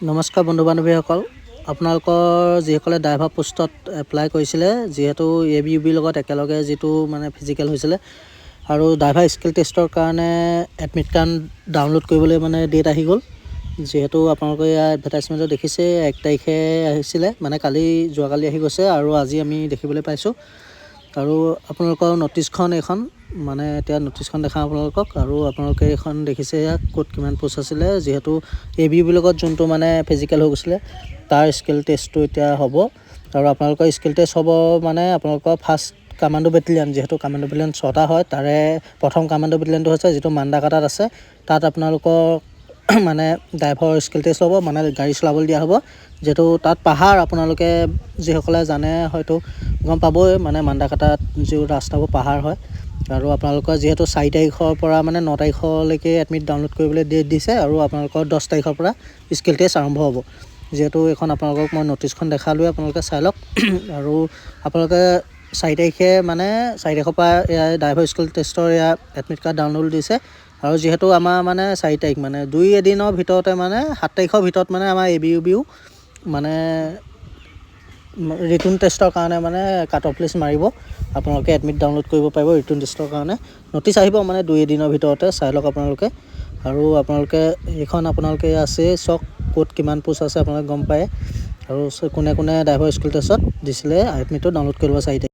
নমস্কাৰ বন্ধু বান্ধৱীসকল, আপোনালোকৰ যিসকলে ড্ৰাইভাৰ পোষ্টত এপ্লাই কৰিছিলে, যিহেতু ABUB লগত একেলগে যিটো মানে ফিজিকেল হৈছিলে আৰু ড্ৰাইভাৰ স্কিল টেষ্টৰ কাৰণে এডমিট কাৰ্ড ডাউনলোড কৰিবলৈ মানে ডেট আহি গ'ল। যিহেতু আপোনালোকে ইয়াৰ এডভাৰটাইজমেণ্টত দেখিছে 1 তাৰিখে আহিছিলে, মানে যোৱাকালি আহি গৈছে আৰু আজি আমি দেখিবলৈ পাইছোঁ। আৰু আপোনালোকৰ ন'টিছখন এইখন মানে এতিয়া ন'টিছখন দেখাওঁ আপোনালোকক। আৰু আপোনালোকে এইখন দেখিছে ইয়াত ক'ত কিমান পোষ্ট আছিলে, যিহেতু ABUB লগত যোনটো মানে ফিজিকেল হৈ গৈছিলে তাৰ স্কিল টেষ্টটো এতিয়া হ'ব। আৰু আপোনালোকৰ স্কিল টেষ্ট হ'ব মানে আপোনালোকৰ ফাৰ্ষ্ট কামাণ্ডো বেটেলিয়ন, যিহেতু কামাণ্ডো বেটেলিয়ন 6টা হয়, তাৰে প্ৰথম কামাণ্ডো বেটেলিয়নটো হৈছে যিটো মান্দাকাটাত আছে। তাত আপোনালোকৰ মানে ড্ৰাইভাৰ স্কিল টেষ্ট হ'ব, মানে গাড়ী চলাবলৈ দিয়া হ'ব। যিহেতু তাত পাহাৰ, আপোনালোকে যিসকলে জানে হয়তো গম পাবই, মানে মান্দাকাটাত যি ৰাস্তাবোৰ পাহাৰ হয়। আৰু আপোনালোকৰ যিহেতু 4 তাৰিখৰ পৰা মানে 9 তাৰিখলৈকে এডমিট ডাউনলোড কৰিবলৈ ডেট দিছে, আৰু আপোনালোকৰ 10 তাৰিখৰ পৰা স্কিল টেষ্ট আৰম্ভ হ'ব। যিহেতু এইখন আপোনালোকক মই ন'টিছখন দেখালোৱে, আপোনালোকে চাই লওক। আৰু আপোনালোকে 4 তাৰিখে মানে 4 তাৰিখৰ পৰা এয়া ড্ৰাইভাৰ স্কিল টেষ্টৰ এয়া এডমিট কাৰ্ড ডাউনলোড দিছে। আৰু যিহেতু আমাৰ মানে 4 তাৰিখ মানে 2 এদিনৰ ভিতৰতে মানে 7 তাৰিখৰ ভিতৰত মানে আমাৰ ABUBও মানে ৰিটাৰ্ণ টেষ্টৰ কাৰণে মানে কাট অফ লিষ্ট মাৰিব। আপোনালোকে এডমিট ডাউনলোড কৰিব পাৰিব ৰিটাৰ্ণ টেষ্টৰ কাৰণে। ন'টিছ আহিব মানে 2 এদিনৰ ভিতৰতে, চাই লওক আপোনালোকে। আৰু আপোনালোকে এইখন আপোনালোকে আছে চাওক ক'ত কিমান পোষ্ট আছে আপোনালোকে গম পায়। আৰু কোনে কোনে ড্ৰাইভাৰ স্কিল টেষ্টত দিছিলে এডমিটটো ডাউনলোড কৰিব 4 তাৰিখ।